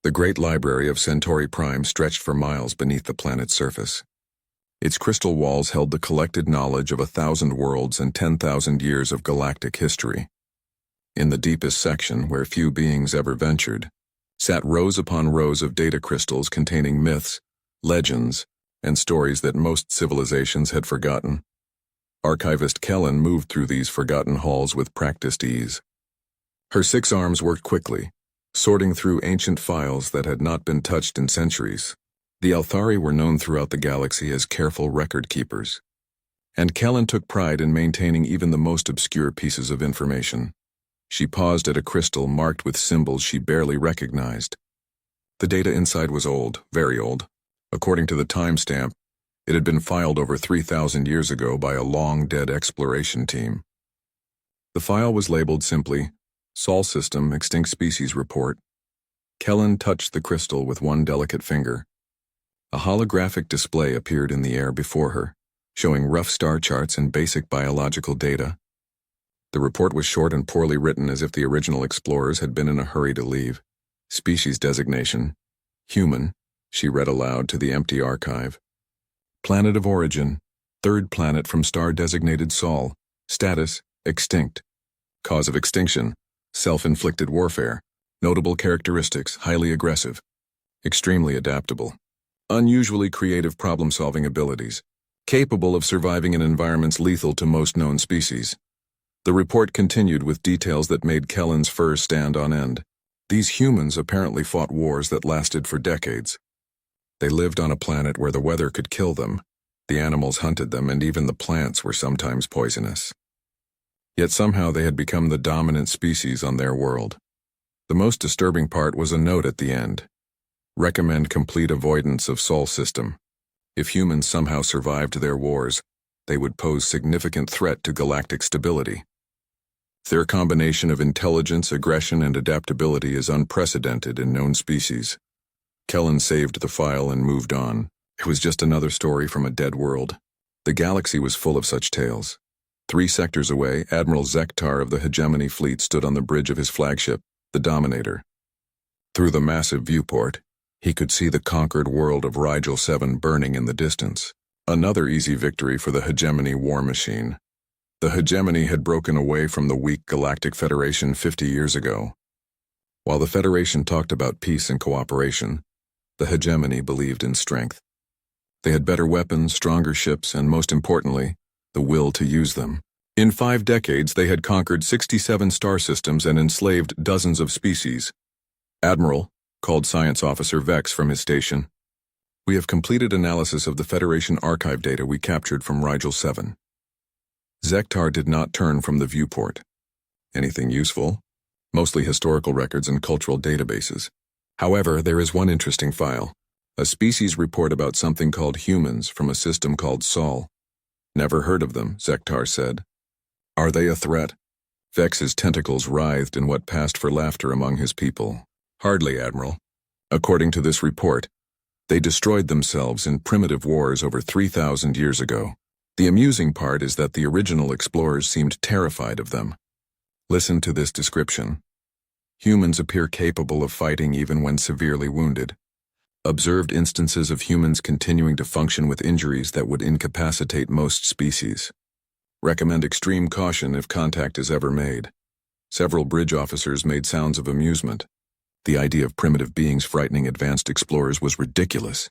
The great library of Centauri Prime stretched for miles beneath the planet's surface. Its crystal walls held the collected knowledge of 1,000 worlds and 10,000 years of galactic history. In the deepest section, where few beings ever ventured, sat rows upon rows of data crystals containing myths, legends, and stories that most civilizations had forgotten. Archivist Kellen moved through these forgotten halls with practiced ease. Her 6 arms worked quickly, sorting through ancient files that had not been touched in centuries. The Althari were known throughout the galaxy as careful record keepers, and Kellen took pride in maintaining even the most obscure pieces of information. She paused at a crystal marked with symbols she barely recognized. The data inside was old, very old. According to the timestamp, it had been filed over 3,000 years ago by a long-dead exploration team. The file was labeled simply, Sol System Extinct Species Report. Kellen touched the crystal with one delicate finger. A holographic display appeared in the air before her, showing rough star charts and basic biological data. The report was short and poorly written, as if the original explorers had been in a hurry to leave. Species designation, human, she read aloud to the empty archive. Planet of origin, 3rd planet from star designated Sol. Status, extinct. Cause of extinction, self-inflicted warfare. Notable characteristics, highly aggressive. Extremely adaptable. Unusually creative problem-solving abilities. Capable of surviving in environments lethal to most known species. The report continued with details that made Kellen's fur stand on end. These humans apparently fought wars that lasted for decades. They lived on a planet where the weather could kill them, the animals hunted them, and even the plants were sometimes poisonous. Yet somehow they had become the dominant species on their world. The most disturbing part was a note at the end. Recommend complete avoidance of Sol System. If humans somehow survived their wars, they would pose significant threat to galactic stability. Their combination of intelligence, aggression, and adaptability is unprecedented in known species. Kellen saved the file and moved on. It was just another story from a dead world. The galaxy was full of such tales. 3 sectors away, Admiral Zektar of the Hegemony Fleet stood on the bridge of his flagship, the Dominator. Through the massive viewport, he could see the conquered world of Rigel 7 burning in the distance. Another easy victory for the Hegemony war machine. The Hegemony had broken away from the weak Galactic Federation 50 years ago. While the Federation talked about peace and cooperation, the Hegemony believed in strength. They had better weapons, stronger ships, and most importantly, the will to use them. In 5 decades, they had conquered 67 star systems and enslaved dozens of species. Admiral, called Science Officer Vex from his station. We have completed analysis of the Federation archive data we captured from Rigel 7. Zektar did not turn from the viewport. Anything useful? Mostly historical records and cultural databases. However, there is one interesting file. A species report about something called humans from a system called Sol. Never heard of them, Zektar said. Are they a threat? Vex's tentacles writhed in what passed for laughter among his people. Hardly, Admiral. According to this report, they destroyed themselves in primitive wars over 3,000 years ago. The amusing part is that the original explorers seemed terrified of them. Listen to this description. Humans appear capable of fighting even when severely wounded. Observed instances of humans continuing to function with injuries that would incapacitate most species. Recommend extreme caution if contact is ever made. Several bridge officers made sounds of amusement. The idea of primitive beings frightening advanced explorers was ridiculous.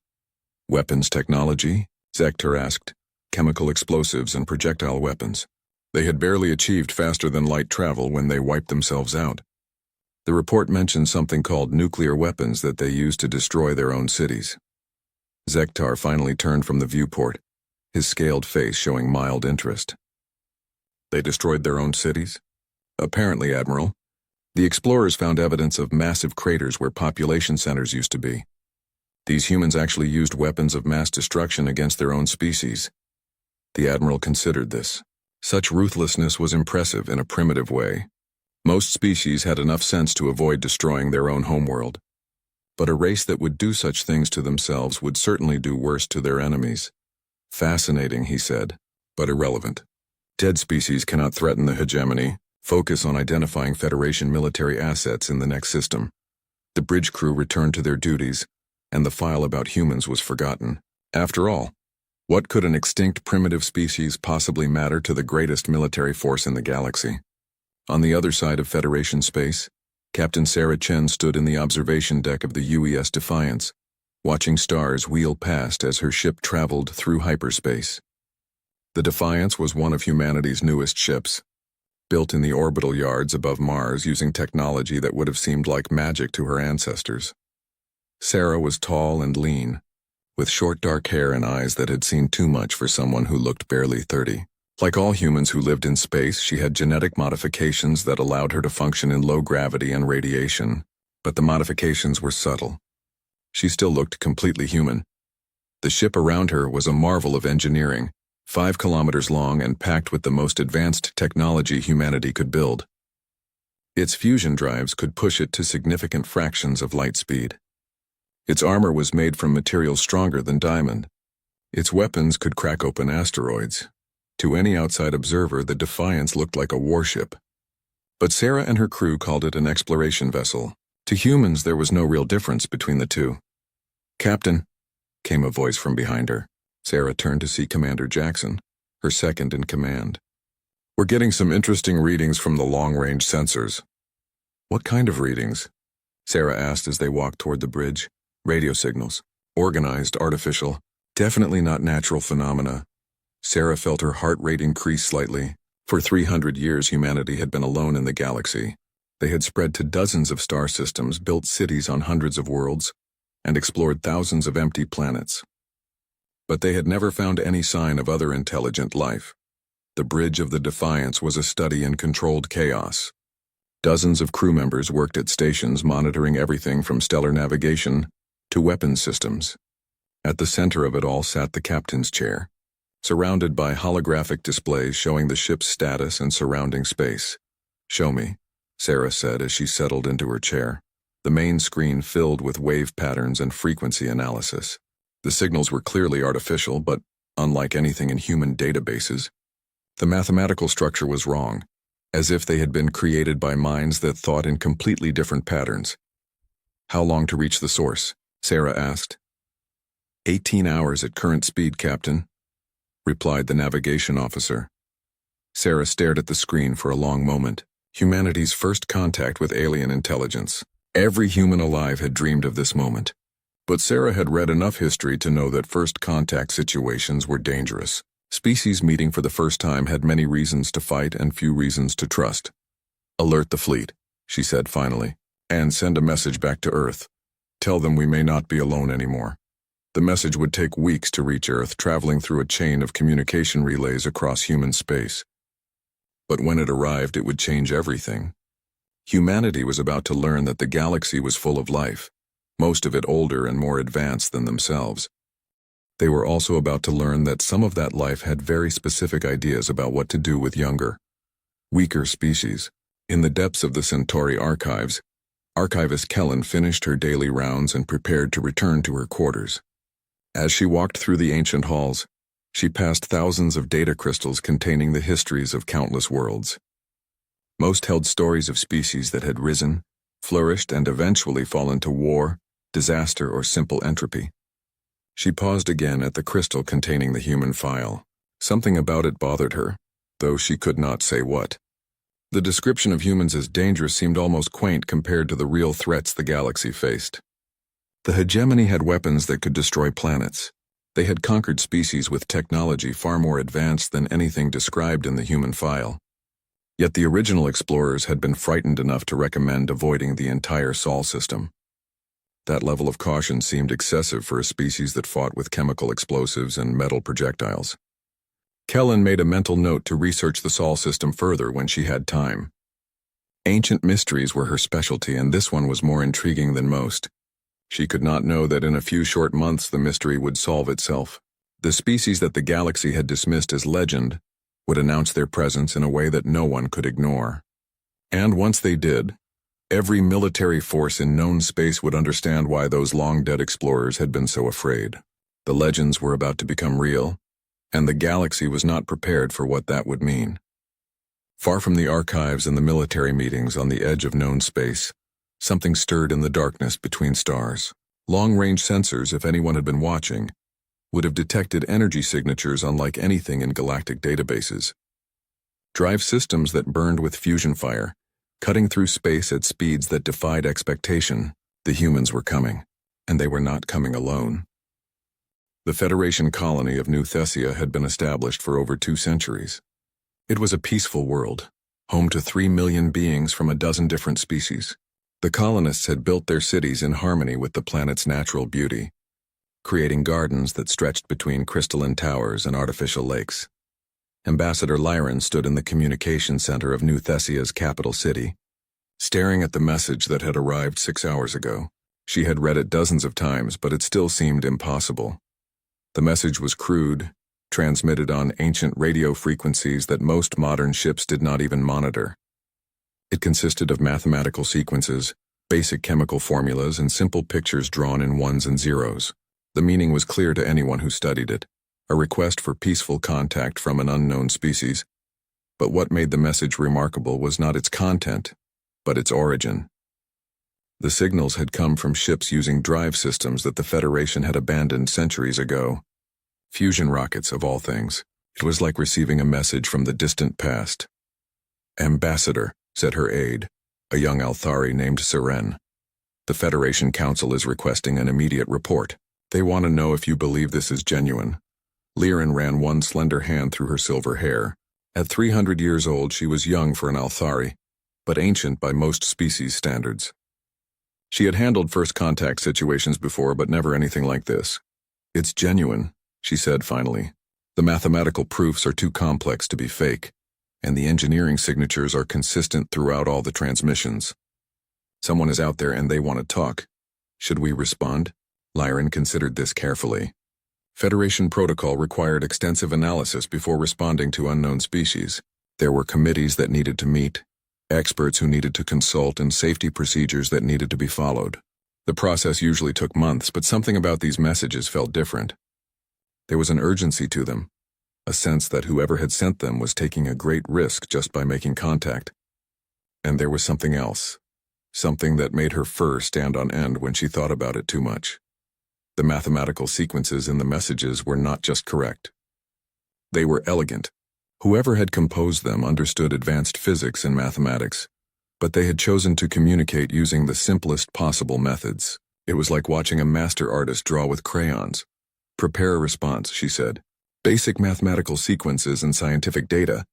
Weapons technology? Zektar asked. Chemical explosives and projectile weapons. They had barely achieved faster-than-light travel when they wiped themselves out. The report mentioned something called nuclear weapons that they used to destroy their own cities. Zektar finally turned from the viewport, his scaled face showing mild interest. They destroyed their own cities? Apparently, Admiral. The explorers found evidence of massive craters where population centers used to be. These humans actually used weapons of mass destruction against their own species. The Admiral considered this. Such ruthlessness was impressive in a primitive way. Most species had enough sense to avoid destroying their own homeworld. But a race that would do such things to themselves would certainly do worse to their enemies. Fascinating, he said, but irrelevant. Dead species cannot threaten the hegemony. Focus on identifying Federation military assets in the next system. The bridge crew returned to their duties, and the file about humans was forgotten. After all, what could an extinct primitive species possibly matter to the greatest military force in the galaxy? On the other side of Federation space, Captain Sarah Chen stood in the observation deck of the UES Defiance, watching stars wheel past as her ship traveled through hyperspace. The Defiance was one of humanity's newest ships, built in the orbital yards above Mars using technology that would have seemed like magic to her ancestors. Sarah was tall and lean, with short dark hair and eyes that had seen too much for someone who looked barely 30. Like all humans who lived in space, she had genetic modifications that allowed her to function in low gravity and radiation, but the modifications were subtle. She still looked completely human. The ship around her was a marvel of engineering, 5 kilometers long and packed with the most advanced technology humanity could build. Its fusion drives could push it to significant fractions of light speed. Its armor was made from materials stronger than diamond. Its weapons could crack open asteroids. To any outside observer, the Defiance looked like a warship. But Sarah and her crew called it an exploration vessel. To humans, there was no real difference between the two. "Captain," came a voice from behind her. Sarah turned to see Commander Jackson, her second in command. "We're getting some interesting readings from the long-range sensors." "What kind of readings?" Sarah asked as they walked toward the bridge. "Radio signals. Organized, artificial. Definitely not natural phenomena." Sarah felt her heart rate increase slightly. For 300 years, humanity had been alone in the galaxy. They had spread to dozens of star systems, built cities on hundreds of worlds, and explored thousands of empty planets. But they had never found any sign of other intelligent life. The bridge of the Defiance was a study in controlled chaos. Dozens of crew members worked at stations monitoring everything from stellar navigation to weapons systems. At the center of it all sat the captain's chair, surrounded by holographic displays showing the ship's status and surrounding space. "Show me," Sarah said as she settled into her chair, the main screen filled with wave patterns and frequency analysis. The signals were clearly artificial, but unlike anything in human databases, the mathematical structure was wrong, as if they had been created by minds that thought in completely different patterns. "How long to reach the source?" Sarah asked. 18 hours at current speed, Captain," replied the navigation officer. Sarah stared at the screen for a long moment. Humanity's first contact with alien intelligence. Every human alive had dreamed of this moment. But Sarah had read enough history to know that first contact situations were dangerous. Species meeting for the first time had many reasons to fight and few reasons to trust. "Alert the fleet," she said finally, "and send a message back to Earth. Tell them we may not be alone anymore." The message would take weeks to reach Earth, traveling through a chain of communication relays across human space. But when it arrived, it would change everything. Humanity was about to learn that the galaxy was full of life, most of it older and more advanced than themselves. They were also about to learn that some of that life had very specific ideas about what to do with younger, weaker species. In the depths of the Centauri archives, Archivist Kellen finished her daily rounds and prepared to return to her quarters. As she walked through the ancient halls, she passed thousands of data crystals containing the histories of countless worlds. Most held stories of species that had risen, flourished, and eventually fallen to war, disaster, or simple entropy. She paused again at the crystal containing the human file. Something about it bothered her, though she could not say what. The description of humans as dangerous seemed almost quaint compared to the real threats the galaxy faced. The hegemony had weapons that could destroy planets. They had conquered species with technology far more advanced than anything described in the human file. Yet the original explorers had been frightened enough to recommend avoiding the entire Sol system. That level of caution seemed excessive for a species that fought with chemical explosives and metal projectiles. Kellen made a mental note to research the Sol system further when she had time. Ancient mysteries were her specialty, and this one was more intriguing than most. She could not know that in a few short months the mystery would solve itself. The species that the galaxy had dismissed as legend would announce their presence in a way that no one could ignore. And once they did, every military force in known space would understand why those long-dead explorers had been so afraid. The legends were about to become real, and the galaxy was not prepared for what that would mean. Far from the archives and the military meetings on the edge of known space, Something stirred in the darkness between stars. Long-range sensors, if anyone had been watching, would have detected energy signatures unlike anything in galactic databases. Drive systems that burned with fusion fire, cutting through space at speeds that defied expectation. The humans were coming, and they were not coming alone. The Federation colony of New Thessia had been established for over 2 centuries. It was a peaceful world, home to 3 million beings from a dozen different species. The colonists had built their cities in harmony with the planet's natural beauty, creating gardens that stretched between crystalline towers and artificial lakes. Ambassador Lyran stood in the communication center of New Thessia's capital city, staring at the message that had arrived 6 hours ago. She had read it dozens of times, but it still seemed impossible. The message was crude, transmitted on ancient radio frequencies that most modern ships did not even monitor. It consisted of mathematical sequences, basic chemical formulas, and simple pictures drawn in ones and zeros. The meaning was clear to anyone who studied it, a request for peaceful contact from an unknown species. But what made the message remarkable was not its content, but its origin. The signals had come from ships using drive systems that the Federation had abandoned centuries ago. Fusion rockets, of all things. It was like receiving a message from the distant past. "Ambassador," said her aide, a young Althari named Seren. "The Federation Council is requesting an immediate report. They want to know if you believe this is genuine." Lyran ran one slender hand through her silver hair. At 300 years old, she was young for an Althari, but ancient by most species standards. She had handled first contact situations before, but never anything like this. "It's genuine," she said finally. "The mathematical proofs are too complex to be fake, and the engineering signatures are consistent throughout all the transmissions. Someone is out there and they want to talk. Should we respond?" Lyran considered this carefully. Federation protocol required extensive analysis before responding to unknown species. There were committees that needed to meet, experts who needed to consult, and safety procedures that needed to be followed. The process usually took months, but something about these messages felt different. There was an urgency to them, a sense that whoever had sent them was taking a great risk just by making contact. And there was something else, something that made her fur stand on end when she thought about it too much. The mathematical sequences in the messages were not just correct. They were elegant. Whoever had composed them understood advanced physics and mathematics, but they had chosen to communicate using the simplest possible methods. It was like watching a master artist draw with crayons. "Prepare a response," she said. "Basic mathematical sequences and scientific data,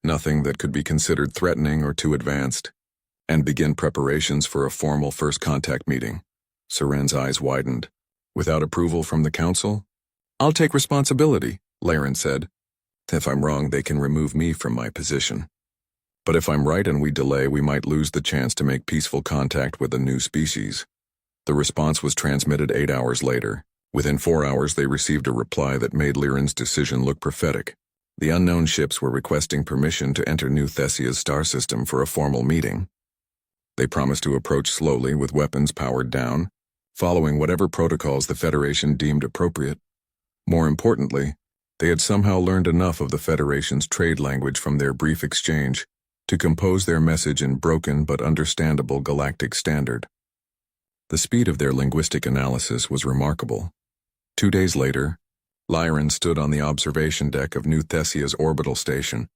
nothing that could be considered threatening or too advanced, and begin preparations for a formal first contact meeting." Seren's eyes widened. "Without approval from the council?" "I'll take responsibility," Lyran said. "If I'm wrong, they can remove me from my position. But if I'm right and we delay, we might lose the chance to make peaceful contact with a new species." The response was transmitted 8 hours later. Within 4 hours, they received a reply that made Lyran's decision look prophetic. The unknown ships were requesting permission to enter New Thessia's star system for a formal meeting. They promised to approach slowly with weapons powered down, following whatever protocols the Federation deemed appropriate. More importantly, they had somehow learned enough of the Federation's trade language from their brief exchange to compose their message in broken but understandable galactic standard. The speed of their linguistic analysis was remarkable. 2 days later, Lyran stood on the observation deck of New Thessia's orbital station,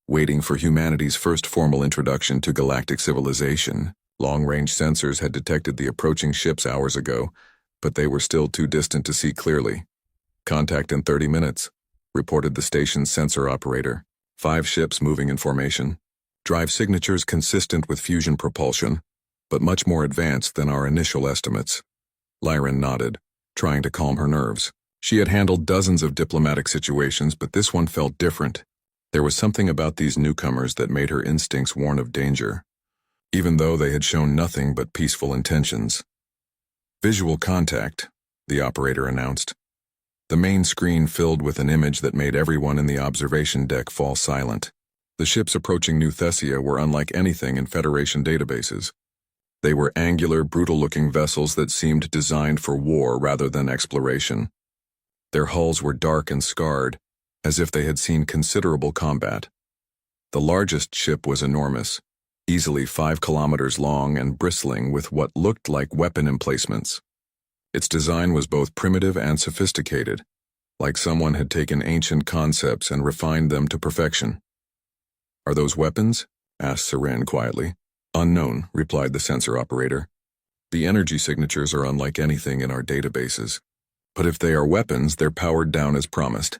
waiting for humanity's first formal introduction to galactic civilization. Long-range sensors had detected the approaching ships hours ago, but they were still too distant to see clearly. "Contact in 30 minutes, reported the station's sensor operator. 5 ships moving in formation. Drive signatures consistent with fusion propulsion, but much more advanced than our initial estimates." Lyran nodded, trying to calm her nerves. She had handled dozens of diplomatic situations, but this one felt different. There was something about these newcomers that made her instincts warn of danger, even though they had shown nothing but peaceful intentions. "Visual contact," the operator announced. The main screen filled with an image that made everyone in the observation deck fall silent. The ships approaching New Thessia were unlike anything in Federation databases. They were angular, brutal-looking vessels that seemed designed for war rather than exploration. Their hulls were dark and scarred, as if they had seen considerable combat. The largest ship was enormous, easily 5 kilometers long and bristling with what looked like weapon emplacements. Its design was both primitive and sophisticated, like someone had taken ancient concepts and refined them to perfection. "Are those weapons?" asked Saran quietly. "Unknown," replied the sensor operator. "The energy signatures are unlike anything in our databases. But if they are weapons, they're powered down as promised."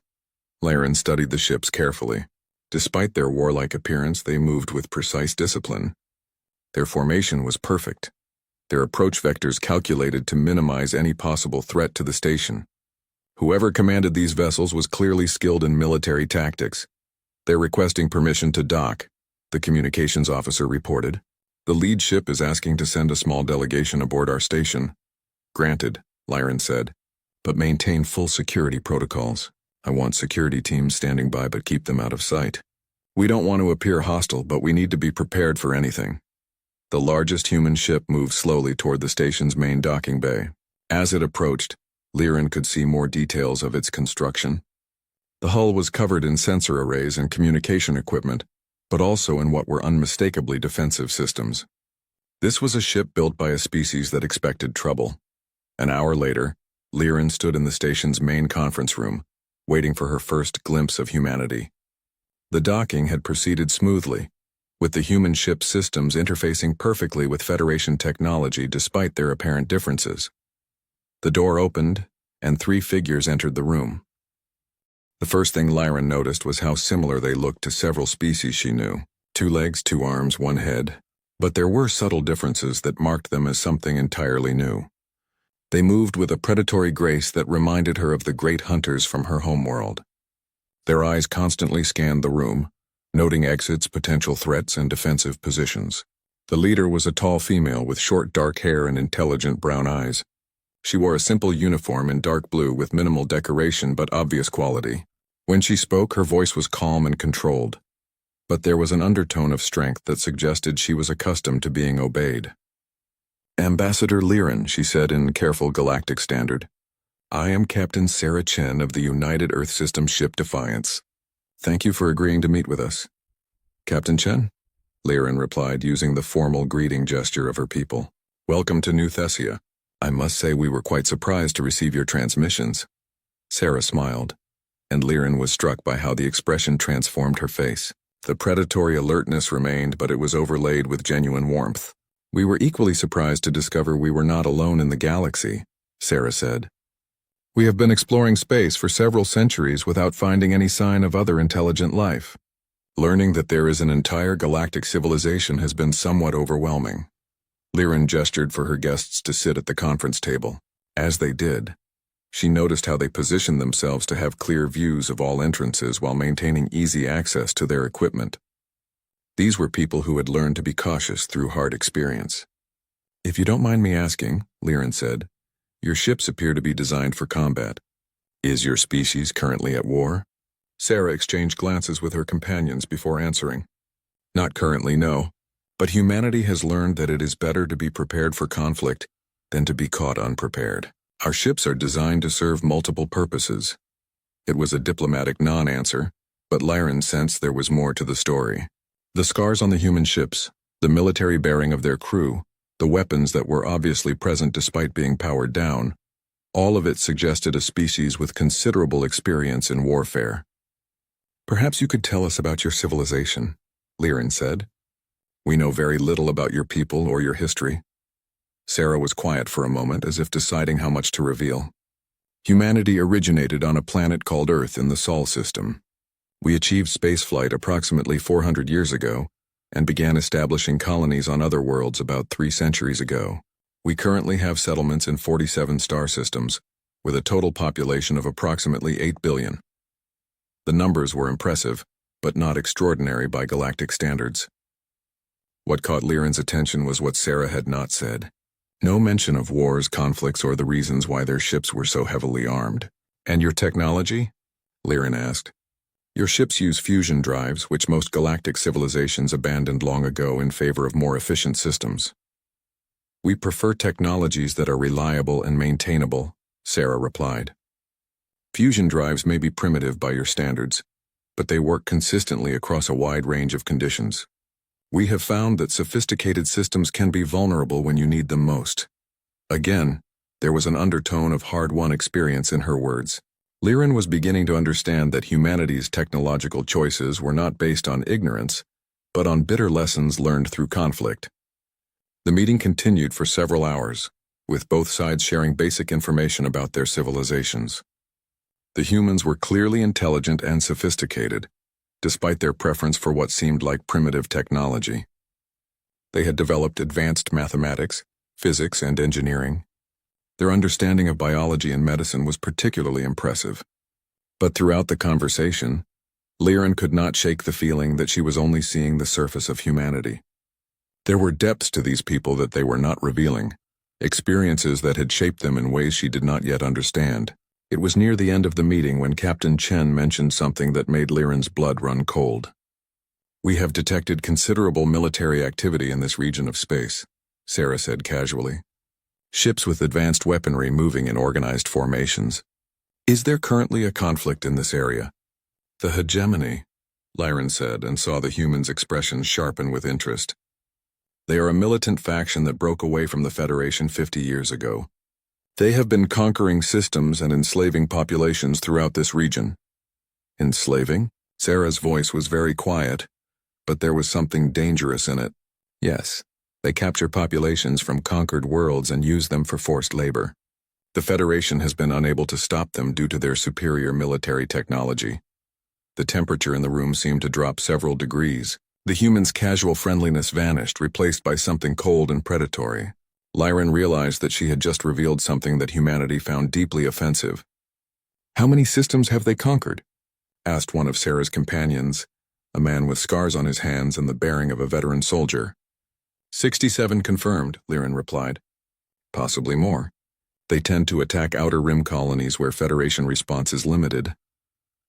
Laren studied the ships carefully. Despite their warlike appearance, they moved with precise discipline. Their formation was perfect. Their approach vectors calculated to minimize any possible threat to the station. Whoever commanded these vessels was clearly skilled in military tactics. "They're requesting permission to dock," the communications officer reported. "The lead ship is asking to send a small delegation aboard our station." "Granted," Lyron said, "but maintain full security protocols. I want security teams standing by, but keep them out of sight. We don't want to appear hostile, but we need to be prepared for anything." The largest human ship moved slowly toward the station's main docking bay. As it approached, Lyran could see more details of its construction. The hull was covered in sensor arrays and communication equipment, but also in what were unmistakably defensive systems. This was a ship built by a species that expected trouble. An hour later, Lyran stood in the station's main conference room, waiting for her first glimpse of humanity. The docking had proceeded smoothly, with the human ship systems interfacing perfectly with Federation technology despite their apparent differences. The door opened, and 3 figures entered the room. The first thing Lyran noticed was how similar they looked to several species she knew. 2 legs, 2 arms, 1 head. But there were subtle differences that marked them as something entirely new. They moved with a predatory grace that reminded her of the great hunters from her homeworld. Their eyes constantly scanned the room, noting exits, potential threats, and defensive positions. The leader was a tall female with short dark hair and intelligent brown eyes. She wore a simple uniform in dark blue with minimal decoration but obvious quality. When she spoke, her voice was calm and controlled, but there was an undertone of strength that suggested she was accustomed to being obeyed. "Ambassador Lyran," she said in careful galactic standard. "I am Captain Sarah Chen of the United Earth System ship Defiance. Thank you for agreeing to meet with us." "Captain Chen?" Lyran replied, using the formal greeting gesture of her people. "Welcome to New Thessia. I must say we were quite surprised to receive your transmissions." Sarah smiled, and Lyran was struck by how the expression transformed her face. The predatory alertness remained, but it was overlaid with genuine warmth. "We were equally surprised to discover we were not alone in the galaxy," Sarah said. "We have been exploring space for several centuries without finding any sign of other intelligent life. Learning that there is an entire galactic civilization has been somewhat overwhelming." Lyran gestured for her guests to sit at the conference table. As they did, she noticed how they positioned themselves to have clear views of all entrances while maintaining easy access to their equipment. These were people who had learned to be cautious through hard experience. "If you don't mind me asking," Lyran said, "your ships appear to be designed for combat. Is your species currently at war?" Sarah exchanged glances with her companions before answering. "Not currently, no. But humanity has learned that it is better to be prepared for conflict than to be caught unprepared. Our ships are designed to serve multiple purposes." It was a diplomatic non-answer, but Lyran sensed there was more to the story. The scars on the human ships, the military bearing of their crew, the weapons that were obviously present despite being powered down, all of it suggested a species with considerable experience in warfare. "Perhaps you could tell us about your civilization," Lyran said. "We know very little about your people or your history." Sarah was quiet for a moment, as if deciding how much to reveal. "Humanity originated on a planet called Earth in the Sol system. We achieved spaceflight approximately 400 years ago and began establishing colonies on other worlds about 3 centuries ago. We currently have settlements in 47 star systems, with a total population of approximately 8 billion. The numbers were impressive, but not extraordinary by galactic standards. What caught Lyran's attention was what Sarah had not said. No mention of wars, conflicts, or the reasons why their ships were so heavily armed. "And your technology?" Lyran asked. "Your ships use fusion drives, which most galactic civilizations abandoned long ago in favor of more efficient systems." "We prefer technologies that are reliable and maintainable," Sarah replied. "Fusion drives may be primitive by your standards, but they work consistently across a wide range of conditions. We have found that sophisticated systems can be vulnerable when you need them most. Again, there was an undertone of hard-won experience in her words. Liren was beginning to understand that humanity's technological choices were not based on ignorance, but on bitter lessons learned through conflict. The meeting continued for several hours, with both sides sharing basic information about their civilizations. The humans were clearly intelligent and sophisticated, despite their preference for what seemed like primitive technology. They had developed advanced mathematics, physics, and engineering. Their understanding of biology and medicine was particularly impressive. But throughout the conversation, Liren could not shake the feeling that she was only seeing the surface of humanity. There were depths to these people that they were not revealing, experiences that had shaped them in ways she did not yet understand. It was near the end of the meeting when Captain Chen mentioned something that made Liren's blood run cold. "We have detected considerable military activity in this region of space," Sarah said casually. "Ships with advanced weaponry moving in organized formations. Is there currently a conflict in this area?" "The hegemony," Liren said, and saw the humans' expressions sharpen with interest. "They are a militant faction that broke away from the Federation 50 years ago. They have been conquering systems and enslaving populations throughout this region." "Enslaving?" Sarah's voice was very quiet, but there was something dangerous in it. "Yes. They capture populations from conquered worlds and use them for forced labor. The Federation has been unable to stop them due to their superior military technology." The temperature in the room seemed to drop several degrees. The humans' casual friendliness vanished, replaced by something cold and predatory. Liren realized that she had just revealed something that humanity found deeply offensive. "How many systems have they conquered?" asked one of Sarah's companions, a man with scars on his hands and the bearing of a veteran soldier. 67 confirmed, Liren replied. "Possibly more. They tend to attack outer rim colonies where Federation response is limited."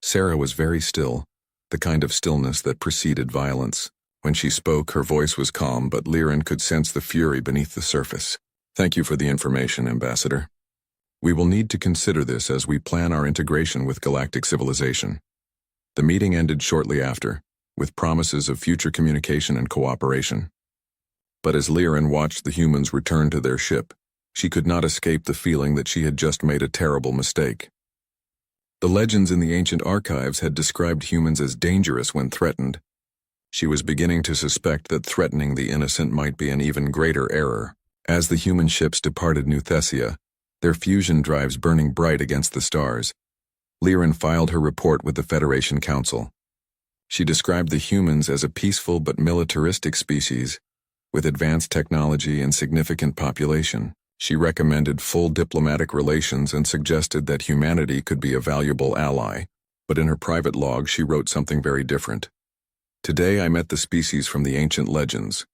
Sarah was very still, the kind of stillness that preceded violence. When she spoke, her voice was calm, but Liren could sense the fury beneath the surface. "Thank you for the information, Ambassador. We will need to consider this as we plan our integration with galactic civilization." The meeting ended shortly after, with promises of future communication and cooperation. But as Liren watched the humans return to their ship, she could not escape the feeling that she had just made a terrible mistake. The legends in the ancient archives had described humans as dangerous when threatened. She was beginning to suspect that threatening the innocent might be an even greater error. As the human ships departed New Thessia, their fusion drives burning bright against the stars, Liren filed her report with the Federation Council. She described the humans as a peaceful but militaristic species, with advanced technology and significant population. She recommended full diplomatic relations and suggested that humanity could be a valuable ally, but in her private log she wrote something very different. "Today I met the species from the ancient legends.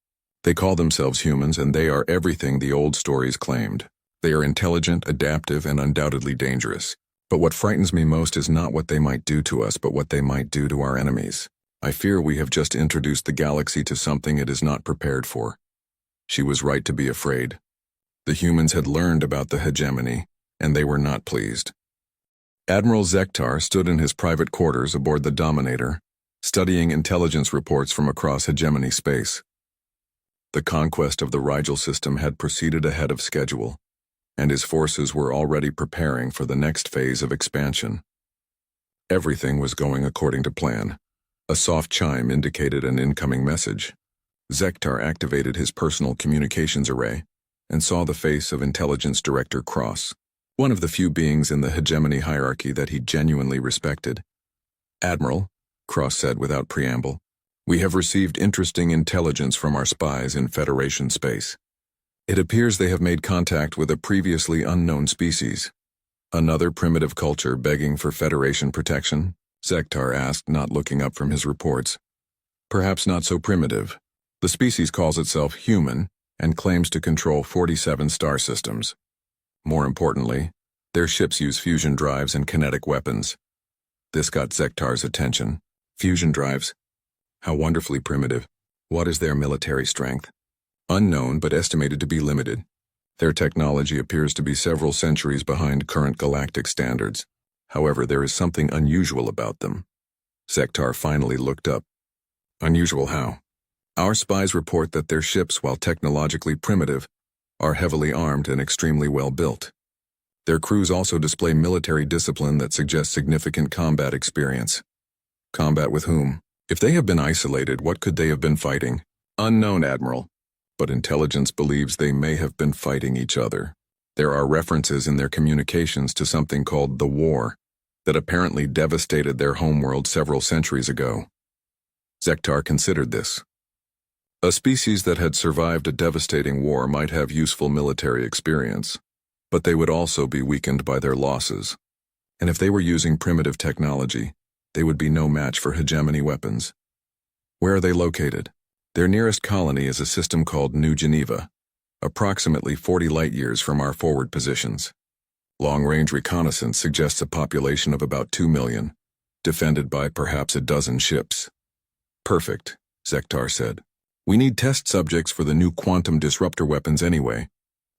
They call themselves humans, and they are everything the old stories claimed. They are intelligent, adaptive, and undoubtedly dangerous. But what frightens me most is not what they might do to us, but what they might do to our enemies. I fear we have just introduced the galaxy to something it is not prepared for." She was right to be afraid. The humans had learned about the hegemony, and they were not pleased. Admiral Zektar stood in his private quarters aboard the Dominator, studying intelligence reports from across hegemony space. The conquest of the Rigel system had proceeded ahead of schedule, and his forces were already preparing for the next phase of expansion. Everything was going according to plan. A soft chime indicated an incoming message. Zektar activated his personal communications array and saw the face of Intelligence Director Cross, one of the few beings in the hegemony hierarchy that he genuinely respected. "Admiral," Cross said without preamble, "we have received interesting intelligence from our spies in Federation space. It appears they have made contact with a previously unknown species." "Another primitive culture begging for Federation protection?" Zektar asked, not looking up from his reports. "Perhaps not so primitive. The species calls itself human and claims to control 47 star systems. More importantly, their ships use fusion drives and kinetic weapons." This got Zektar's attention. "Fusion drives? How wonderfully primitive. What is their military strength?" "Unknown, but estimated to be limited. Their technology appears to be several centuries behind current galactic standards. However, there is something unusual about them." Zektar finally looked up. "Unusual how?" Our spies report that their ships, while technologically primitive, are heavily armed and extremely well built. Their crews also display military discipline that suggests significant combat experience. Combat with whom? If they have been isolated, what could they have been fighting? Unknown, Admiral. But intelligence believes they may have been fighting each other. There are references in their communications to something called the War that apparently devastated their homeworld several centuries ago. Zektar considered this. A species that had survived a devastating war might have useful military experience, but they would also be weakened by their losses. And if they were using primitive technology, they would be no match for hegemony weapons. Where are they located? Their nearest colony is a system called New Geneva, approximately 40 light-years from our forward positions. Long-range reconnaissance suggests a population of about 2 million, defended by perhaps a dozen ships. Perfect, Zektar said. We need test subjects for the new quantum disruptor weapons anyway.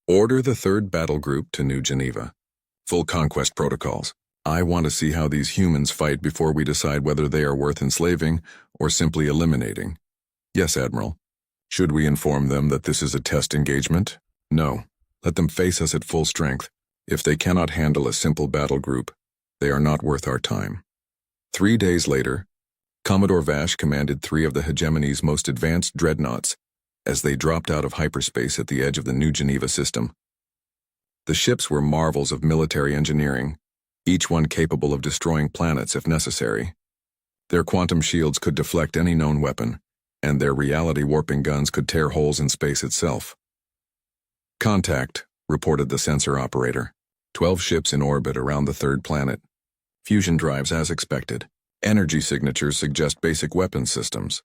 Order the 3rd Battle Group to New Geneva. Full conquest protocols. I want to see how these humans fight before we decide whether they are worth enslaving or simply eliminating. Yes, Admiral. Should we inform them that this is a test engagement? No. Let them face us at full strength. If they cannot handle a simple battle group, they are not worth our time. 3 days later, Commodore Vash commanded 3 of the hegemony's most advanced dreadnoughts as they dropped out of hyperspace at the edge of the New Geneva system. The ships were marvels of military engineering, each one capable of destroying planets if necessary. Their quantum shields could deflect any known weapon, and their reality-warping guns could tear holes in space itself. Contact, reported the sensor operator. 12 ships in orbit around the 3rd planet. Fusion drives as expected. Energy signatures suggest basic weapons systems.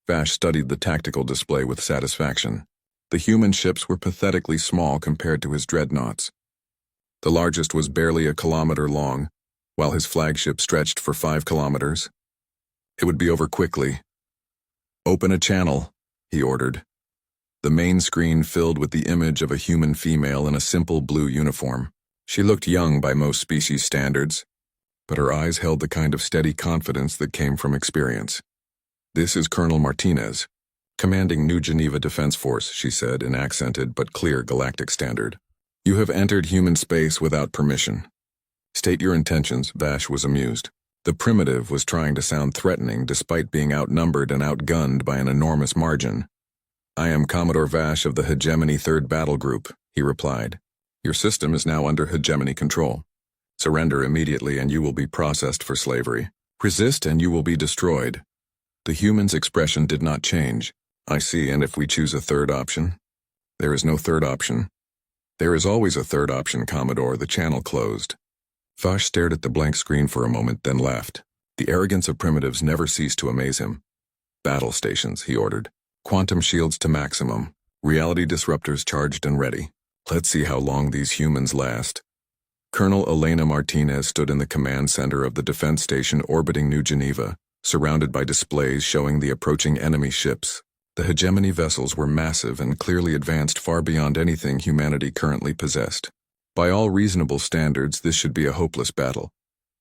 Vash studied the tactical display with satisfaction. The human ships were pathetically small compared to his dreadnoughts. The largest was barely a kilometer long, while his flagship stretched for 5 kilometers. It would be over quickly. Open a channel, he ordered. The main screen filled with the image of a human female in a simple blue uniform. She looked young by most species standards, but her eyes held the kind of steady confidence that came from experience. This is Colonel Martinez, commanding New Geneva Defense Force, she said in accented but clear galactic standard. You have entered human space without permission. State your intentions, Vash was amused. The primitive was trying to sound threatening despite being outnumbered and outgunned by an enormous margin. I am Commodore Vash of the Hegemony 3rd Battle Group, he replied. Your system is now under hegemony control. Surrender immediately and you will be processed for slavery. Resist and you will be destroyed. The human's expression did not change. I see, and if we choose a 3rd option? There is no 3rd option. There is always a 3rd option, Commodore. The channel closed. Vash stared at the blank screen for a moment, then laughed. The arrogance of primitives never ceased to amaze him. Battle stations, he ordered. Quantum shields to maximum. Reality disruptors charged and ready. Let's see how long these humans last. Colonel Elena Martinez stood in the command center of the defense station orbiting New Geneva, surrounded by displays showing the approaching enemy ships. The hegemony vessels were massive and clearly advanced far beyond anything humanity currently possessed. By all reasonable standards, this should be a hopeless battle.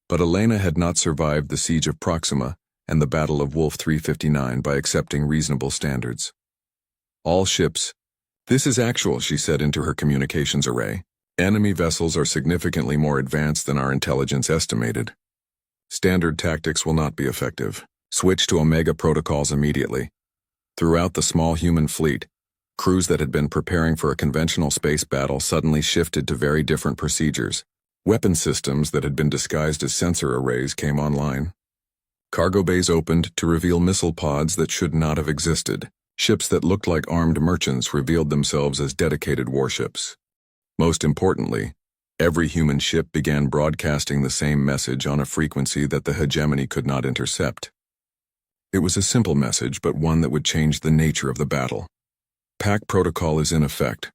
But Elena had not survived the siege of Proxima and the Battle of Wolf 359 by accepting reasonable standards. All ships. This is actual, she said into her communications array. Enemy vessels are significantly more advanced than our intelligence estimated. Standard tactics will not be effective. Switch to Omega protocols immediately. Throughout the small human fleet, crews that had been preparing for a conventional space battle suddenly shifted to very different procedures. Weapon systems that had been disguised as sensor arrays came online. Cargo bays opened to reveal missile pods that should not have existed. Ships that looked like armed merchants revealed themselves as dedicated warships. Most importantly, every human ship began broadcasting the same message on a frequency that the hegemony could not intercept. It was a simple message, but one that would change the nature of the battle. Pack protocol is in effect.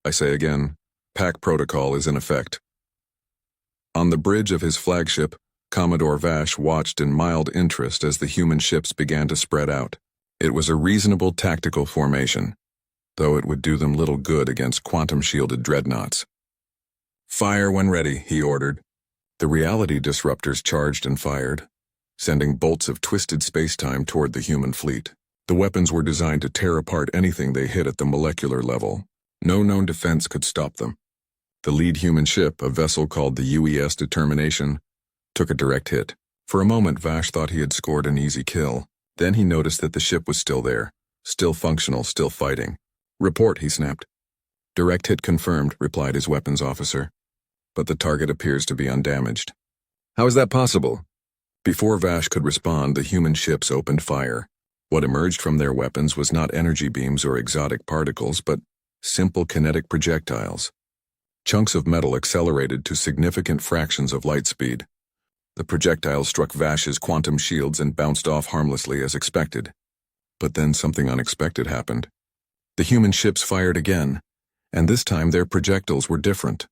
I say again, Pack protocol is in effect. On the bridge of his flagship, Commodore Vash watched in mild interest as the human ships began to spread out. It was a reasonable tactical formation, though it would do them little good against quantum-shielded dreadnoughts. Fire when ready, he ordered. The reality disruptors charged and fired, sending bolts of twisted space-time toward the human fleet. The weapons were designed to tear apart anything they hit at the molecular level. No known defense could stop them. The lead human ship, a vessel called the UES Determination, took a direct hit. For a moment, Vash thought he had scored an easy kill. Then he noticed that the ship was still there, still functional, still fighting. "Report," he snapped. "Direct hit confirmed," replied his weapons officer. "But the target appears to be undamaged." "How is that possible?" Before Vash could respond, the human ships opened fire. What emerged from their weapons was not energy beams or exotic particles, but simple kinetic projectiles. Chunks of metal accelerated to significant fractions of light speed. The projectiles struck Vash's quantum shields and bounced off harmlessly as expected. But then something unexpected happened. The human ships fired again, and this time their projectiles were different.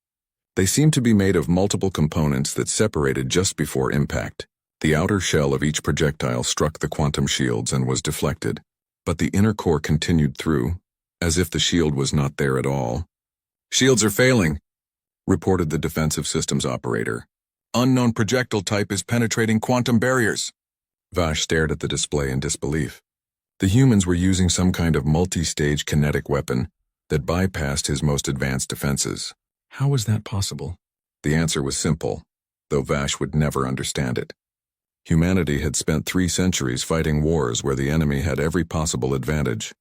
They seemed to be made of multiple components that separated just before impact. The outer shell of each projectile struck the quantum shields and was deflected, but the inner core continued through, as if the shield was not there at all. "Shields are failing," reported the defensive systems operator. "Unknown projectile type is penetrating quantum barriers." Vash stared at the display in disbelief. The humans were using some kind of multi-stage kinetic weapon that bypassed his most advanced defenses. How was that possible? The answer was simple, though Vash would never understand it. Humanity had spent 3 centuries fighting wars where the enemy had every possible advantage.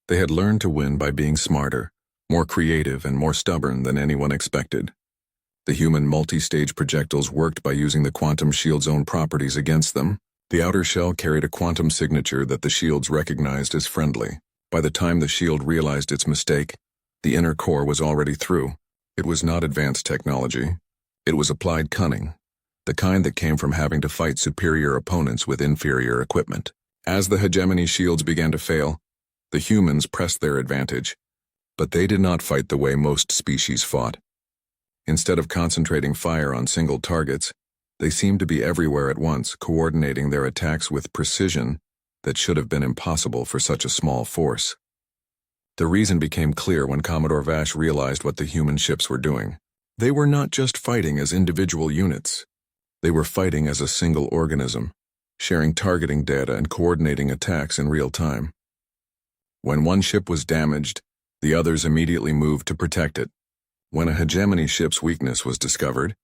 They had learned to win by being smarter, more creative, and more stubborn than anyone expected. The human multi-stage projectiles worked by using the quantum shield's own properties against them. The outer shell carried a quantum signature that the shields recognized as friendly. By the time the shield realized its mistake, the inner core was already through. It was not advanced technology. It was applied cunning, the kind that came from having to fight superior opponents with inferior equipment. As the hegemony shields began to fail, the humans pressed their advantage, but they did not fight the way most species fought. Instead of concentrating fire on single targets, they seemed to be everywhere at once, coordinating their attacks with precision that should have been impossible for such a small force. The reason became clear when Commodore Vash realized what the human ships were doing. They were not just fighting as individual units. They were fighting as a single organism, sharing targeting data and coordinating attacks in real time. When one ship was damaged, the others immediately moved to protect it. When a hegemony ship's weakness was discovered,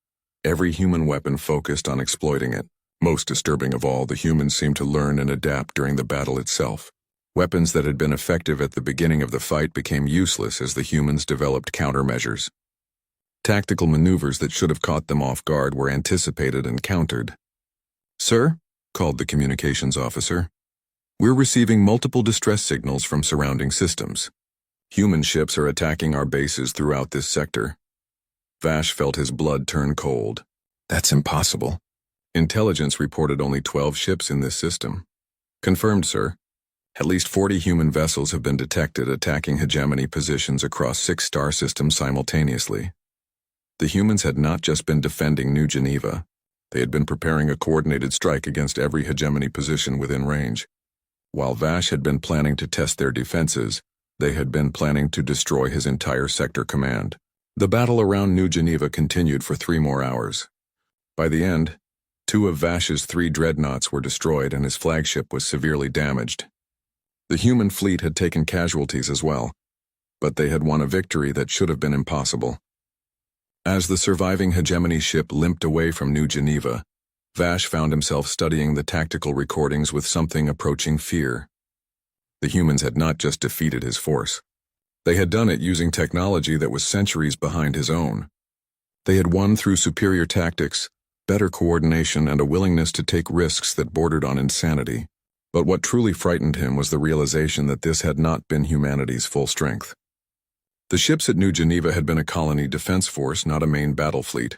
every human weapon focused on exploiting it. Most disturbing of all, the humans seemed to learn and adapt during the battle itself. Weapons that had been effective at the beginning of the fight became useless as the humans developed countermeasures. Tactical maneuvers that should have caught them off guard were anticipated and countered. "Sir," called the communications officer, "we're receiving multiple distress signals from surrounding systems. Human ships are attacking our bases throughout this sector." Vash felt his blood turn cold. "That's impossible. Intelligence reported only 12 ships in this system." "Confirmed, sir. At least 40 human vessels have been detected attacking hegemony positions across 6 star systems simultaneously." The humans had not just been defending New Geneva. They had been preparing a coordinated strike against every hegemony position within range. While Vash had been planning to test their defenses, they had been planning to destroy his entire sector command. The battle around New Geneva continued for 3 more hours. By the end, 2 of Vash's 3 dreadnoughts were destroyed and his flagship was severely damaged. The human fleet had taken casualties as well, but they had won a victory that should have been impossible. As the surviving hegemony ship limped away from New Geneva, Vash found himself studying the tactical recordings with something approaching fear. The humans had not just defeated his force. They had done it using technology that was centuries behind his own. They had won through superior tactics, better coordination, and a willingness to take risks that bordered on insanity. But what truly frightened him was the realization that this had not been humanity's full strength. The ships at New Geneva had been a colony defense force, not a main battle fleet.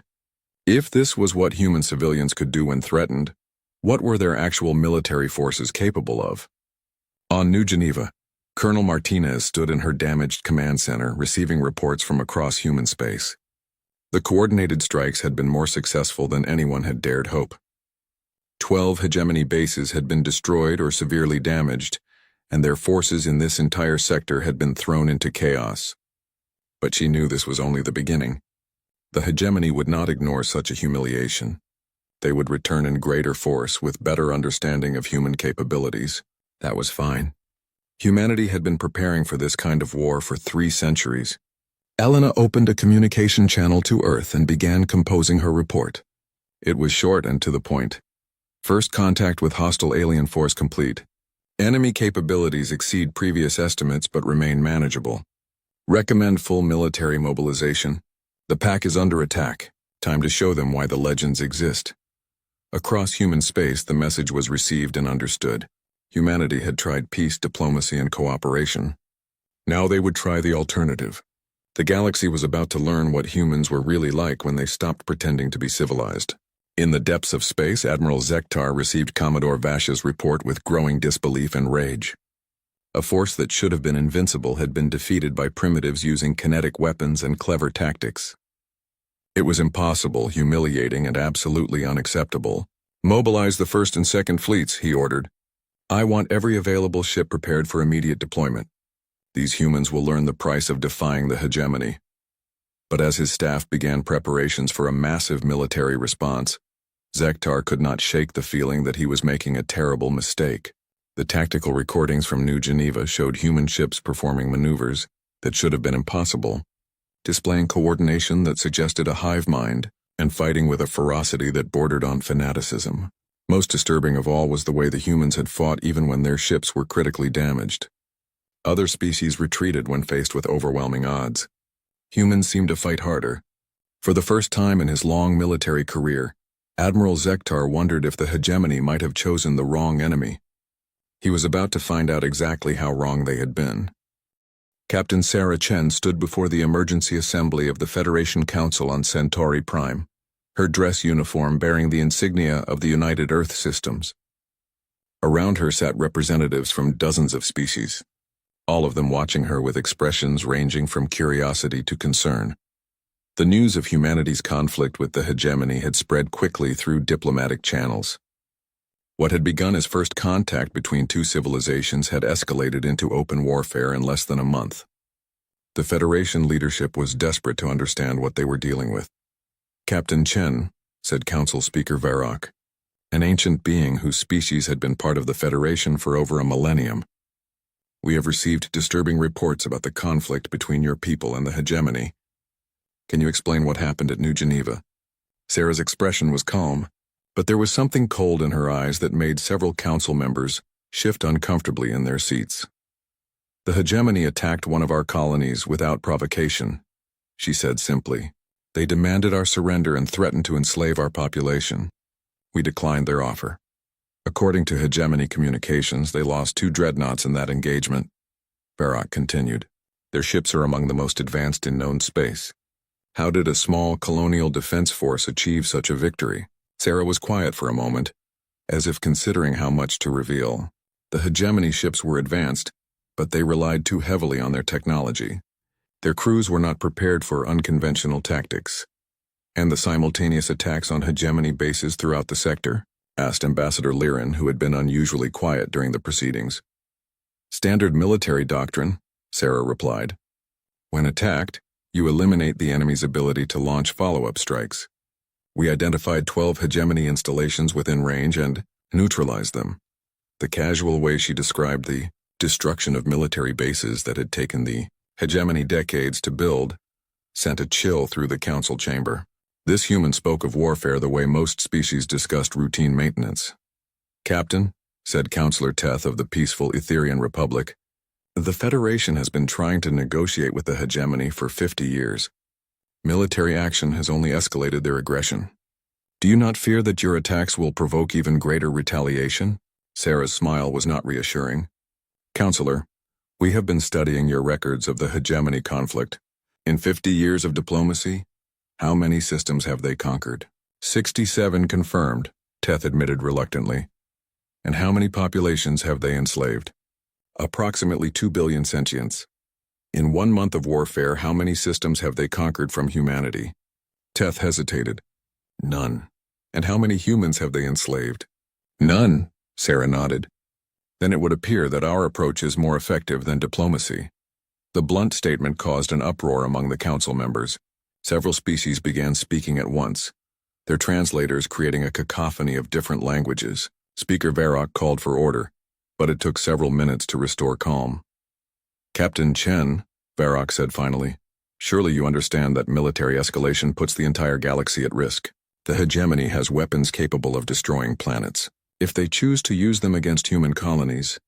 If this was what human civilians could do when threatened, what were their actual military forces capable of? On New Geneva, Colonel Martinez stood in her damaged command center, receiving reports from across human space. The coordinated strikes had been more successful than anyone had dared hope. 12 hegemony bases had been destroyed or severely damaged, and their forces in this entire sector had been thrown into chaos. But she knew this was only the beginning. The hegemony would not ignore such a humiliation. They would return in greater force with better understanding of human capabilities. That was fine. Humanity had been preparing for this kind of war for 3 centuries. Elena opened a communication channel to Earth and began composing her report. It was short and to the point. First contact with hostile alien force complete. Enemy capabilities exceed previous estimates but remain manageable. Recommend full military mobilization. The pack is under attack. Time to show them why the legends exist. Across human space, the message was received and understood. Humanity had tried peace, diplomacy, and cooperation. Now they would try the alternative. The galaxy was about to learn what humans were really like when they stopped pretending to be civilized. In the depths of space, Admiral Zektar received Commodore Vash's report with growing disbelief and rage. A force that should have been invincible had been defeated by primitives using kinetic weapons and clever tactics. It was impossible, humiliating, and absolutely unacceptable. Mobilize the first and second fleets, he ordered. I want every available ship prepared for immediate deployment. These humans will learn the price of defying the hegemony. But as his staff began preparations for a massive military response, Zektar could not shake the feeling that he was making a terrible mistake. The tactical recordings from New Geneva showed human ships performing maneuvers that should have been impossible, displaying coordination that suggested a hive mind, and fighting with a ferocity that bordered on fanaticism. Most disturbing of all was the way the humans had fought even when their ships were critically damaged. Other species retreated when faced with overwhelming odds. Humans seemed to fight harder. For the first time in his long military career, Admiral Zektar wondered if the hegemony might have chosen the wrong enemy. He was about to find out exactly how wrong they had been. Captain Sarah Chen stood before the emergency assembly of the Federation Council on Centauri Prime, her dress uniform bearing the insignia of the United Earth Systems. Around her sat representatives from dozens of species, all of them watching her with expressions ranging from curiosity to concern. The news of humanity's conflict with the hegemony had spread quickly through diplomatic channels. What had begun as first contact between 2 civilizations had escalated into open warfare in less than a month. The Federation leadership was desperate to understand what they were dealing with. Captain Chen, said Council Speaker Varrock, an ancient being whose species had been part of the Federation for over a millennium. We have received disturbing reports about the conflict between your people and the hegemony. Can you explain what happened at New Geneva? Sarah's expression was calm, but there was something cold in her eyes that made several council members shift uncomfortably in their seats. The hegemony attacked one of our colonies without provocation, she said simply. They demanded our surrender and threatened to enslave our population. We declined their offer. According to hegemony communications, they lost 2 dreadnoughts in that engagement. Varrock continued. Their ships are among the most advanced in known space. How did a small colonial defense force achieve such a victory? Sarah was quiet for a moment, as if considering how much to reveal. The hegemony ships were advanced, but they relied too heavily on their technology. Their crews were not prepared for unconventional tactics. And the simultaneous attacks on hegemony bases throughout the sector? Asked Ambassador Lirin, who had been unusually quiet during the proceedings. Standard military doctrine, Sarah replied. When attacked, you eliminate the enemy's ability to launch follow-up strikes. We identified 12 hegemony installations within range and neutralized them. The casual way she described the destruction of military bases that had taken the hegemony decades to build sent a chill through the council chamber. This human spoke of warfare the way most species discussed routine maintenance. Captain, said Councillor Teth of the peaceful Etherian Republic, the Federation has been trying to negotiate with the hegemony for 50 years. Military action has only escalated their aggression. Do you not fear that your attacks will provoke even greater retaliation? Sarah's smile was not reassuring. Counselor, we have been studying your records of the hegemony conflict. In 50 years of diplomacy, how many systems have they conquered? 67 confirmed, Teth admitted reluctantly. And how many populations have they enslaved? Approximately 2 billion sentients. In 1 month of warfare, how many systems have they conquered from humanity? Teth hesitated. None. And how many humans have they enslaved? None, Sarah nodded. Then it would appear that our approach is more effective than diplomacy. The blunt statement caused an uproar among the council members. Several species began speaking at once, their translators creating a cacophony of different languages. Speaker Varrock called for order. but it took several minutes to restore calm. "Captain Chen," Varrock said finally, "surely you understand that military escalation puts the entire galaxy at risk. The hegemony has weapons capable of destroying planets. If they choose to use them against human colonies,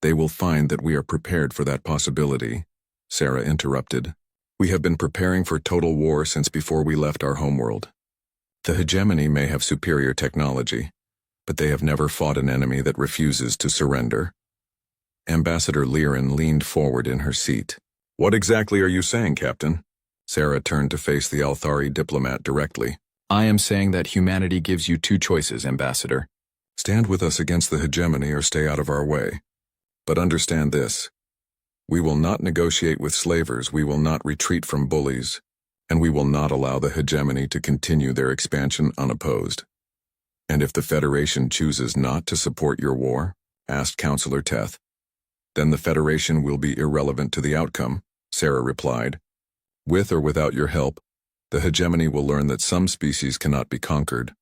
they will find that we are prepared for that possibility," Sarah interrupted. "We have been preparing for total war since before we left our homeworld. The hegemony may have superior technology, but they have never fought an enemy that refuses to surrender." Ambassador Liren leaned forward in her seat. "What exactly are you saying, Captain?" Sarah turned to face the Althari diplomat directly. "I am saying that humanity gives you two choices, Ambassador. Stand with us against the hegemony or stay out of our way. But understand this. We will not negotiate with slavers, we will not retreat from bullies, and we will not allow the hegemony to continue their expansion unopposed." "And if the Federation chooses not to support your war," asked Counselor Teth, "then the Federation will be irrelevant to the outcome," Sarah replied. "With or without your help, the hegemony will learn that some species cannot be conquered."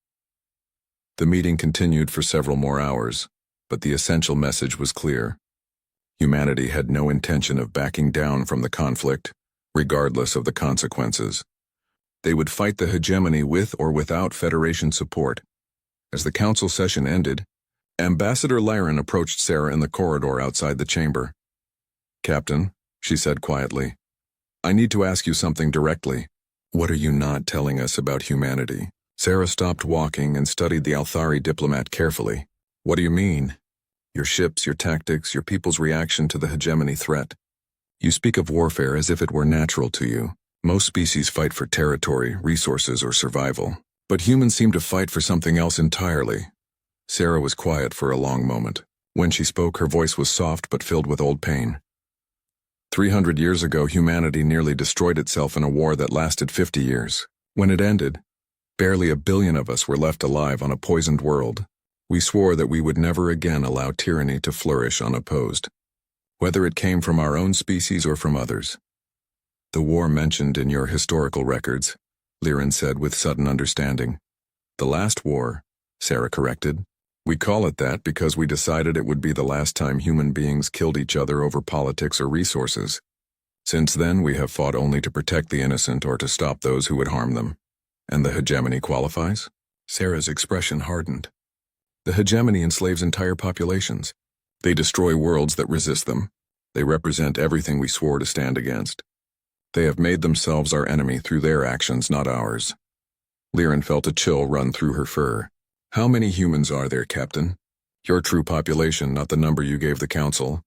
The meeting continued for several more hours, but the essential message was clear. Humanity had no intention of backing down from the conflict, regardless of the consequences. They would fight the hegemony with or without Federation support. As the council session ended, Ambassador Liren approached Sarah in the corridor outside the chamber. "Captain," she said quietly, "I need to ask you something directly. What are you not telling us about humanity?" Sarah stopped walking and studied the Althari diplomat carefully. "What do you mean?" "Your ships, your tactics, your people's reaction to the hegemony threat. You speak of warfare as if it were natural to you. Most species fight for territory, resources, or survival. But humans seem to fight for something else entirely." Sarah was quiet for a long moment. When she spoke, her voice was soft but filled with old pain. 300 years ago, humanity nearly destroyed itself in a war that lasted 50 years. When it ended, barely 1 billion of us were left alive on a poisoned world. We swore that we would never again allow tyranny to flourish unopposed, whether it came from our own species or from others. "The war mentioned in your historical records," Liren said with sudden understanding. "The last war," Sarah corrected. "We call it that because we decided it would be the last time human beings killed each other over politics or resources. Since then, we have fought only to protect the innocent or to stop those who would harm them. And the hegemony qualifies?" Sarah's expression hardened. "The hegemony enslaves entire populations. They destroy worlds that resist them. They represent everything we swore to stand against. They have made themselves our enemy through their actions, not ours." Liren felt a chill run through her fur. "How many humans are there, Captain? Your true population, not the number you gave the Council."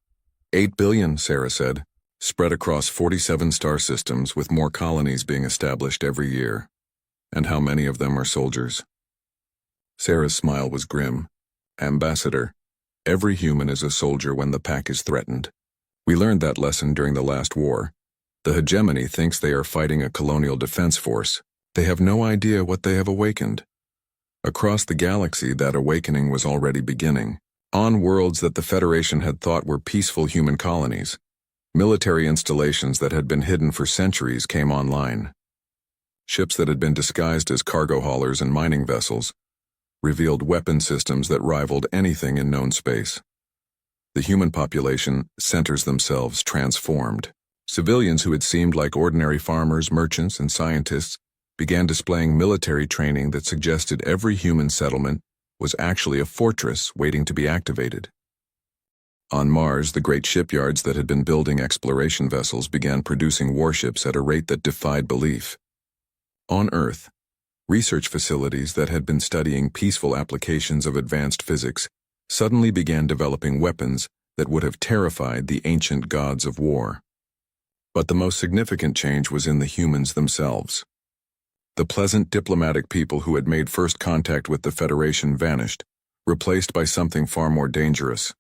8 billion, Sarah said, "spread across 47 star systems with more colonies being established every year. And how many of them are soldiers?" Sarah's smile was grim. "Ambassador, every human is a soldier when the pack is threatened. We learned that lesson during the last war. The hegemony thinks they are fighting a colonial defense force. They have no idea what they have awakened. Across the galaxy, that awakening was already beginning. On worlds that the Federation had thought were peaceful human colonies, military installations that had been hidden for centuries came online. Ships that had been disguised as cargo haulers and mining vessels revealed weapon systems that rivaled anything in known space. The human population centers themselves transformed. Civilians who had seemed like ordinary farmers, merchants, and scientists began displaying military training that suggested every human settlement was actually a fortress waiting to be activated. On Mars, the great shipyards that had been building exploration vessels began producing warships at a rate that defied belief. On Earth, research facilities that had been studying peaceful applications of advanced physics suddenly began developing weapons that would have terrified the ancient gods of war. But the most significant change was in the humans themselves. The pleasant diplomatic people who had made first contact with the Federation vanished, replaced by something far more dangerous.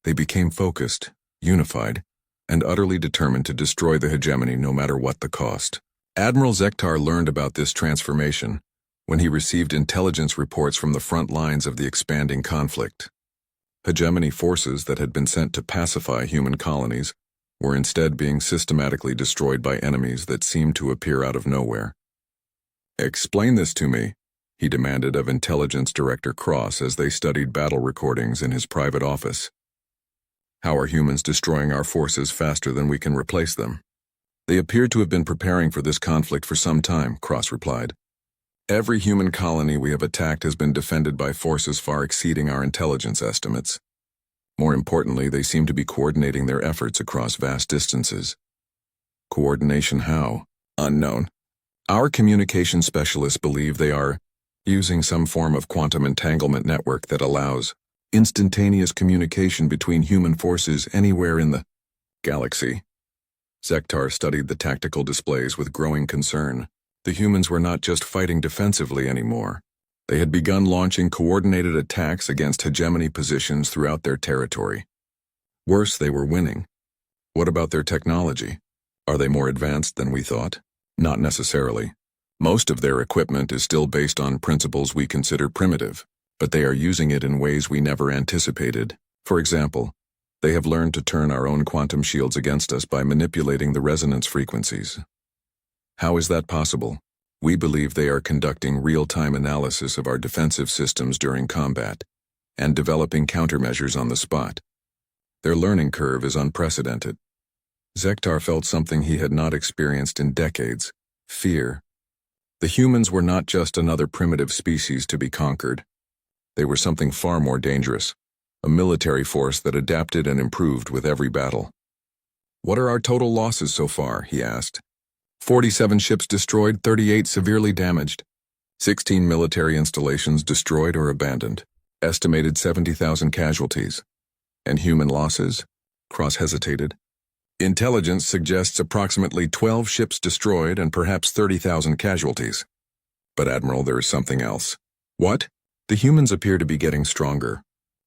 They became focused, unified, and utterly determined to destroy the hegemony no matter what the cost. Admiral Zektar learned about this transformation when he received intelligence reports from the front lines of the expanding conflict. Hegemony forces that had been sent to pacify human colonies were instead being systematically destroyed by enemies that seemed to appear out of nowhere. "Explain this to me," he demanded of Intelligence Director Cross as they studied battle recordings in his private office. How are humans destroying our forces faster than we can replace them? They appear to have been preparing for this conflict for some time, Cross replied. Every human colony we have attacked has been defended by forces far exceeding our intelligence estimates. More importantly, they seem to be coordinating their efforts across vast distances. Coordination how? Unknown. Our communication specialists believe they are using some form of quantum entanglement network that allows instantaneous communication between human forces anywhere in the galaxy. Zektar studied the tactical displays with growing concern. The humans were not just fighting defensively anymore. They had begun launching coordinated attacks against hegemony positions throughout their territory. Worse, they were winning. What about their technology? Are they more advanced than we thought? Not necessarily. Most of their equipment is still based on principles we consider primitive, but they are using it in ways we never anticipated. For example, they have learned to turn our own quantum shields against us by manipulating the resonance frequencies. How is that possible? We believe they are conducting real-time analysis of our defensive systems during combat and developing countermeasures on the spot. Their learning curve is unprecedented. Zektar felt something he had not experienced in decades: fear. The humans were not just another primitive species to be conquered. They were something far more dangerous, a military force that adapted and improved with every battle. What are our total losses so far? He asked. 47 ships destroyed, 38 severely damaged. 16 military installations destroyed or abandoned. Estimated 70,000 casualties. And human losses? Cross hesitated. Intelligence suggests approximately 12 ships destroyed and perhaps 30,000 casualties. But Admiral, there is something else. What? The humans appear to be getting stronger.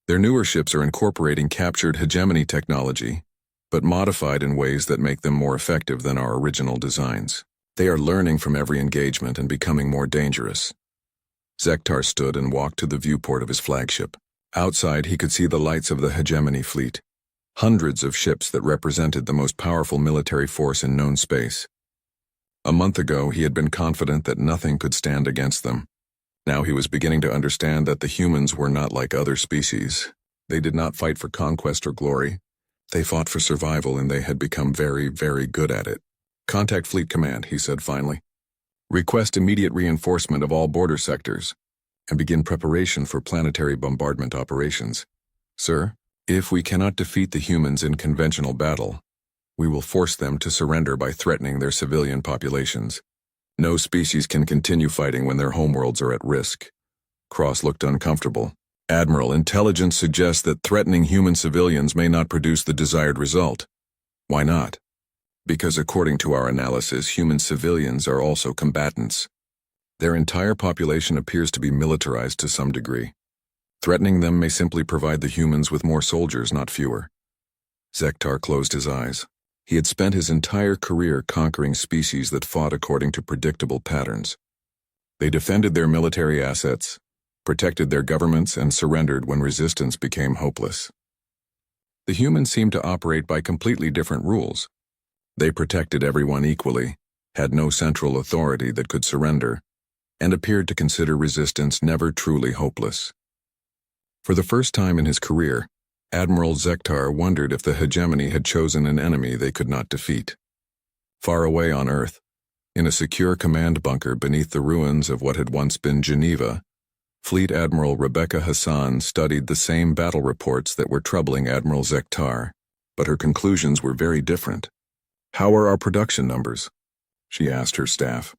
Their newer ships are incorporating captured hegemony technology, but modified in ways that make them more effective than our original designs. They are learning from every engagement and becoming more dangerous. Zektar stood and walked to the viewport of his flagship. Outside, he could see the lights of the hegemony fleet. Hundreds of ships that represented the most powerful military force in known space. A month ago, he had been confident that nothing could stand against them. Now he was beginning to understand that the humans were not like other species. They did not fight for conquest or glory. They fought for survival, and they had become very, very good at it. Contact Fleet Command, he said finally. Request immediate reinforcement of all border sectors, and begin preparation for planetary bombardment operations. Sir, if we cannot defeat the humans in conventional battle, we will force them to surrender by threatening their civilian populations. No species can continue fighting when their homeworlds are at risk. Cross looked uncomfortable. Admiral, intelligence suggests that threatening human civilians may not produce the desired result. Why not? Because according to our analysis, human civilians are also combatants. Their entire population appears to be militarized to some degree. Threatening them may simply provide the humans with more soldiers, not fewer. Zektar closed his eyes. He had spent his entire career conquering species that fought according to predictable patterns. They defended their military assets, protected their governments, and surrendered when resistance became hopeless. The humans seemed to operate by completely different rules. They protected everyone equally, had no central authority that could surrender, and appeared to consider resistance never truly hopeless. For the first time in his career, Admiral Zektar wondered if the hegemony had chosen an enemy they could not defeat. Far away on Earth, in a secure command bunker beneath the ruins of what had once been Geneva, Fleet Admiral Rebecca Hassan studied the same battle reports that were troubling Admiral Zektar, but her conclusions were very different. How are our production numbers? She asked her staff.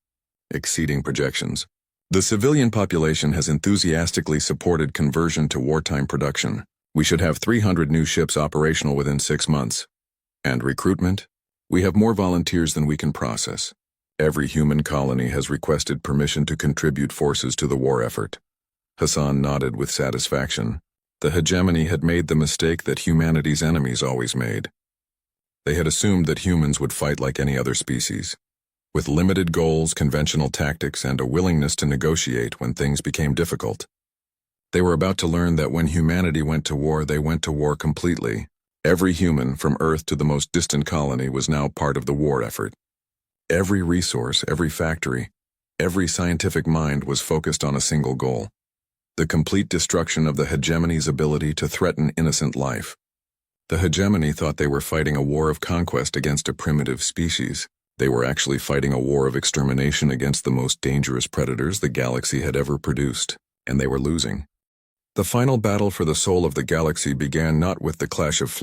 Exceeding projections. The civilian population has enthusiastically supported conversion to wartime production. We should have 300 new ships operational within 6 months. And recruitment? We have more volunteers than we can process. Every human colony has requested permission to contribute forces to the war effort. Hassan nodded with satisfaction. The hegemony had made the mistake that humanity's enemies always made. They had assumed that humans would fight like any other species, with limited goals, conventional tactics, and a willingness to negotiate when things became difficult. They were about to learn that when humanity went to war, they went to war completely. Every human, from Earth to the most distant colony, was now part of the war effort. Every resource, every factory, every scientific mind was focused on a single goal: the complete destruction of the hegemony's ability to threaten innocent life. The hegemony thought they were fighting a war of conquest against a primitive species. They were actually fighting a war of extermination against the most dangerous predators the galaxy had ever produced, and they were losing. The final battle for the soul of the galaxy began not with the clash of